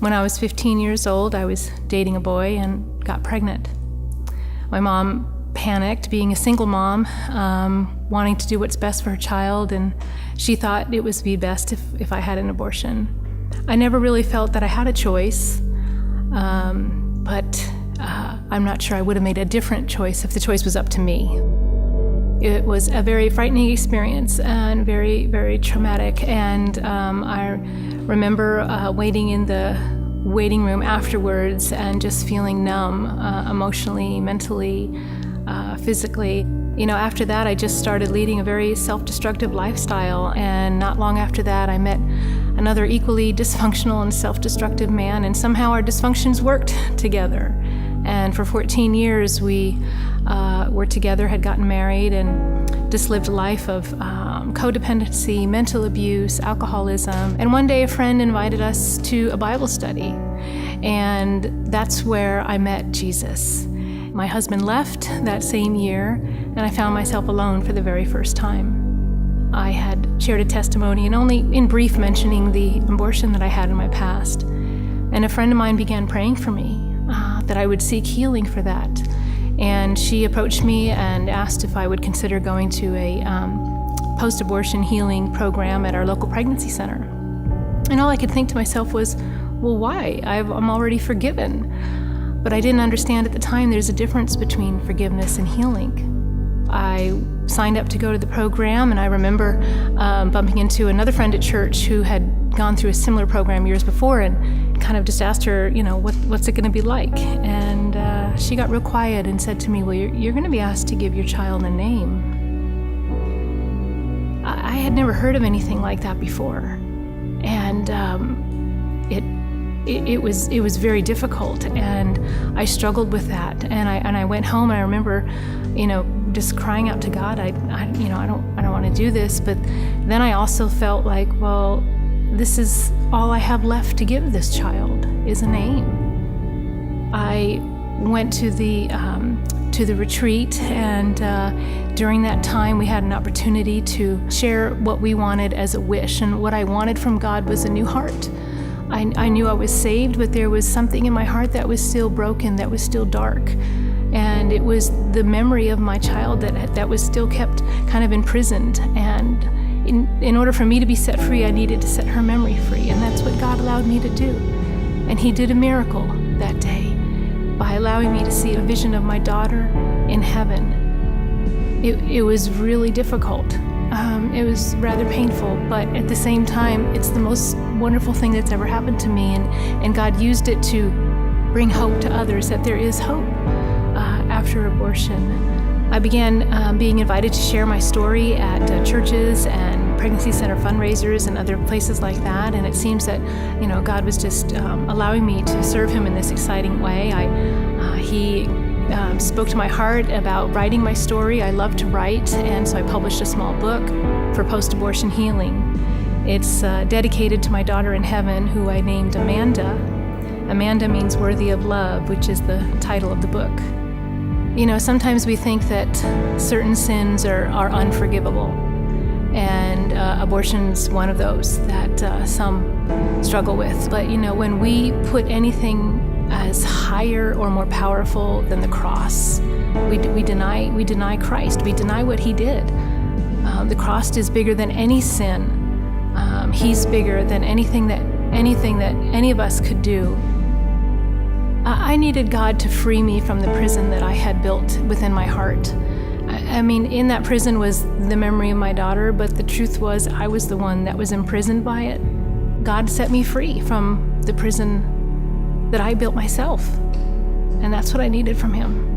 When I was 15 years old, I was dating a boy and got pregnant. My mom panicked, being a single mom, wanting to do what's best for her child, and she thought it would be best if I had an abortion. I never really felt that I had a choice, but I'm not sure I would have made a different choice if the choice was up to me. It was a very frightening experience and very, very traumatic, and I remember waiting in the waiting room afterwards and just feeling numb emotionally, mentally, physically. After that, I just started leading a very self-destructive lifestyle, and not long after that, I met another equally dysfunctional and self-destructive man, and somehow our dysfunctions worked together. And for 14 years, we were together, had gotten married, and just lived a life of codependency, mental abuse, alcoholism. And one day, a friend invited us to a Bible study, and that's where I met Jesus. My husband left that same year, and I found myself alone for the very first time. I had shared a testimony, and only in brief mentioning the abortion that I had in my past. And a friend of mine began praying for me, that I would seek healing for that. And she approached me and asked if I would consider going to a post-abortion healing program at our local pregnancy center. And all I could think to myself was, well, why? I'm already forgiven. But I didn't understand at the time there's a difference between forgiveness and healing. I signed up to go to the program, and I remember bumping into another friend at church who had gone through a similar program years before, and kind of just asked her, what's it going to be like? And she got real quiet and said to me, well, you're going to be asked to give your child a name. I had never heard of anything like that before, and it was very difficult, and I struggled with that. And I went home, and I remember, just crying out to God. I don't want to do this. But then I also felt like, well, this is all I have left to give this child is a name. I went to the retreat, and during that time we had an opportunity to share what we wanted as a wish, and what I wanted from God was a new heart. I knew I was saved, but there was something in my heart that was still broken, that was still dark. And it was the memory of my child that was still kept kind of imprisoned. And in order for me to be set free, I needed to set her memory free. And that's what God allowed me to do. And He did a miracle that day by allowing me to see a vision of my daughter in heaven. It was really difficult. It was rather painful, but at the same time, it's the most wonderful thing that's ever happened to me, and God used it to bring hope to others, that there is hope after abortion. I began being invited to share my story at churches and pregnancy center fundraisers and other places like that, and it seems that God was just allowing me to serve Him in this exciting way. He spoke to my heart about writing my story. I love to write, and so I published a small book for post-abortion healing. It's dedicated to my daughter in heaven, who I named Amanda. Amanda means worthy of love, which is the title of the book. Sometimes we think that certain sins are unforgivable, and abortion's one of those that some struggle with. But when we put anything as higher or more powerful than the cross, we deny Christ. We deny what He did. The cross is bigger than any sin. He's bigger than anything that any of us could do. I needed God to free me from the prison that I had built within my heart. In that prison was the memory of my daughter, but the truth was I was the one that was imprisoned by it. God set me free from the prison that I built myself, and that's what I needed from Him.